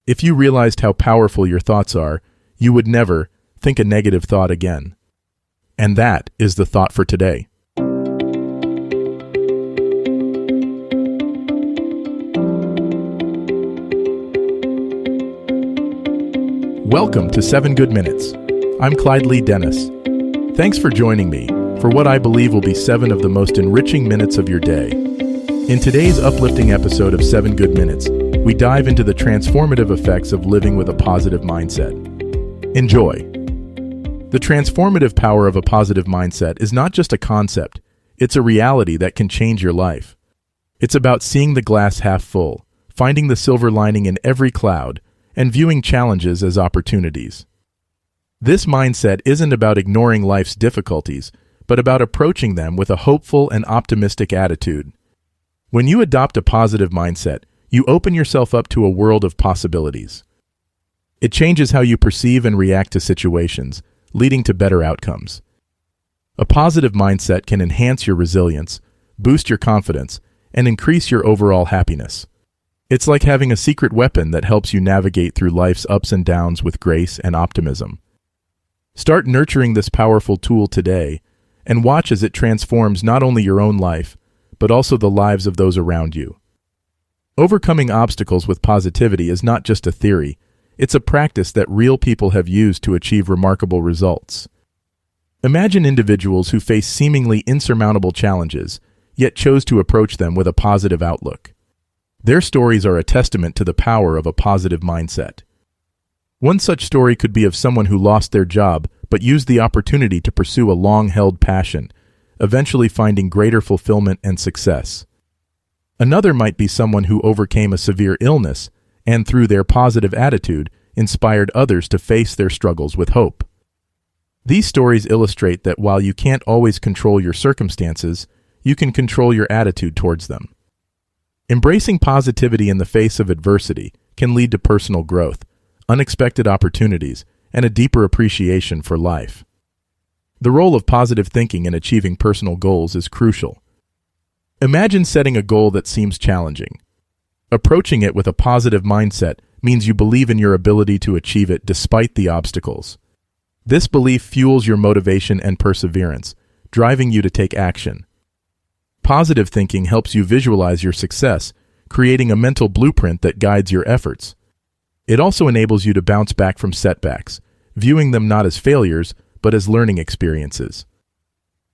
If you realized how powerful your thoughts are, you would never think a negative thought again. And that is the thought for today. Welcome to 7 Good Minutes. I'm Clyde Lee Dennis. Thanks for joining me for what I believe will be 7 of the most enriching minutes of your day. In today's uplifting episode of 7 Good Minutes, we dive into the transformative effects of living with a positive mindset. Enjoy. The transformative power of a positive mindset is not just a concept, it's a reality that can change your life. It's about seeing the glass half full, finding the silver lining in every cloud, and viewing challenges as opportunities. This mindset isn't about ignoring life's difficulties, but about approaching them with a hopeful and optimistic attitude. When you adopt a positive mindset, you open yourself up to a world of possibilities. It changes how you perceive and react to situations, leading to better outcomes. A positive mindset can enhance your resilience, boost your confidence, and increase your overall happiness. It's like having a secret weapon that helps you navigate through life's ups and downs with grace and optimism. Start nurturing this powerful tool today, and watch as it transforms not only your own life, but also the lives of those around you. Overcoming obstacles with positivity is not just a theory, it's a practice that real people have used to achieve remarkable results. Imagine individuals who face seemingly insurmountable challenges, yet chose to approach them with a positive outlook. Their stories are a testament to the power of a positive mindset. One such story could be of someone who lost their job but used the opportunity to pursue a long-held passion, eventually finding greater fulfillment and success. Another might be someone who overcame a severe illness and, through their positive attitude, inspired others to face their struggles with hope. These stories illustrate that while you can't always control your circumstances, you can control your attitude towards them. Embracing positivity in the face of adversity can lead to personal growth, unexpected opportunities, and a deeper appreciation for life. The role of positive thinking in achieving personal goals is crucial. Imagine setting a goal that seems challenging. Approaching it with a positive mindset means you believe in your ability to achieve it despite the obstacles. This belief fuels your motivation and perseverance, driving you to take action. Positive thinking helps you visualize your success, creating a mental blueprint that guides your efforts. It also enables you to bounce back from setbacks, viewing them not as failures, but as learning experiences.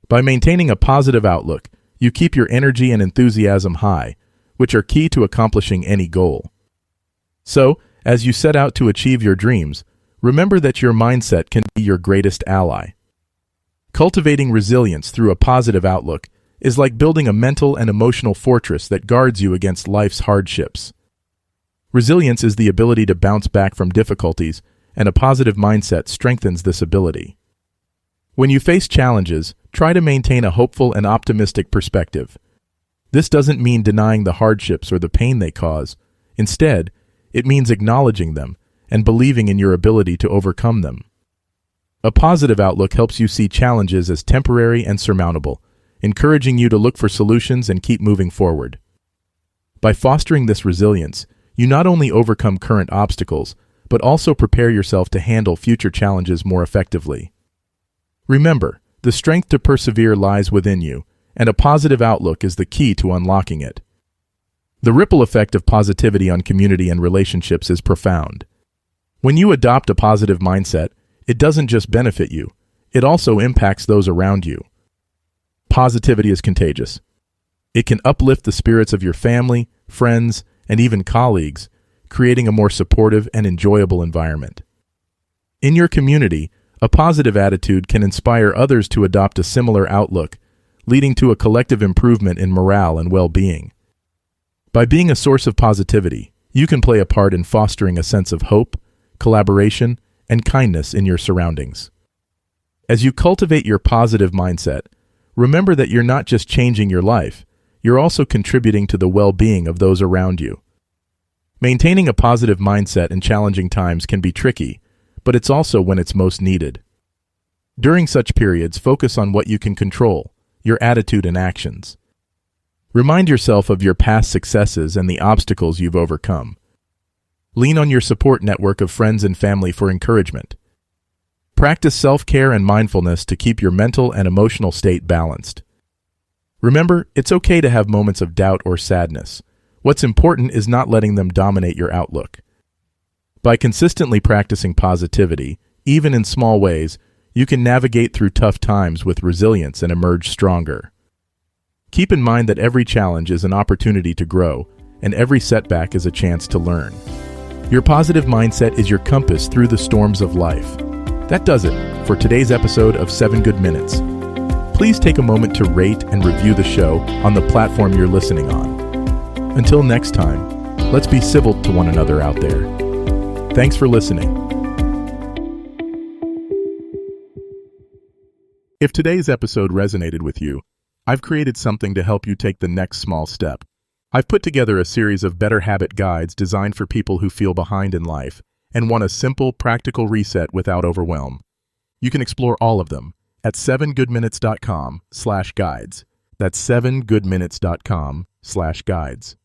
By maintaining a positive outlook, you keep your energy and enthusiasm high, which are key to accomplishing any goal. So, as you set out to achieve your dreams, remember that your mindset can be your greatest ally. Cultivating resilience through a positive outlook is like building a mental and emotional fortress that guards you against life's hardships. Resilience is the ability to bounce back from difficulties, and a positive mindset strengthens this ability. When you face challenges, try to maintain a hopeful and optimistic perspective. This doesn't mean denying the hardships or the pain they cause. Instead, it means acknowledging them and believing in your ability to overcome them. A positive outlook helps you see challenges as temporary and surmountable, encouraging you to look for solutions and keep moving forward. By fostering this resilience, you not only overcome current obstacles, but also prepare yourself to handle future challenges more effectively. Remember, the strength to persevere lies within you, and a positive outlook is the key to unlocking it. The ripple effect of positivity on community and relationships is profound. When you adopt a positive mindset, it doesn't just benefit you, it also impacts those around you. Positivity is contagious. It can uplift the spirits of your family, friends, and even colleagues, creating a more supportive and enjoyable environment. In your community, a positive attitude can inspire others to adopt a similar outlook, leading to a collective improvement in morale and well-being. By being a source of positivity, you can play a part in fostering a sense of hope, collaboration, and kindness in your surroundings. As you cultivate your positive mindset, remember that you're not just changing your life, you're also contributing to the well-being of those around you. Maintaining a positive mindset in challenging times can be tricky, but it's also when it's most needed. During such periods, focus on what you can control, your attitude and actions. Remind yourself of your past successes and the obstacles you've overcome. Lean on your support network of friends and family for encouragement. Practice self-care and mindfulness to keep your mental and emotional state balanced. Remember, it's okay to have moments of doubt or sadness. What's important is not letting them dominate your outlook. By consistently practicing positivity, even in small ways, you can navigate through tough times with resilience and emerge stronger. Keep in mind that every challenge is an opportunity to grow, and every setback is a chance to learn. Your positive mindset is your compass through the storms of life. That does it for today's episode of 7 Good Minutes. Please take a moment to rate and review the show on the platform you're listening on. Until next time, let's be civil to one another out there. Thanks for listening. If today's episode resonated with you, I've created something to help you take the next small step. I've put together a series of better habit guides designed for people who feel behind in life and want a simple, practical reset without overwhelm. You can explore all of them at 7goodminutes.com/guides. That's 7goodminutes.com/guides.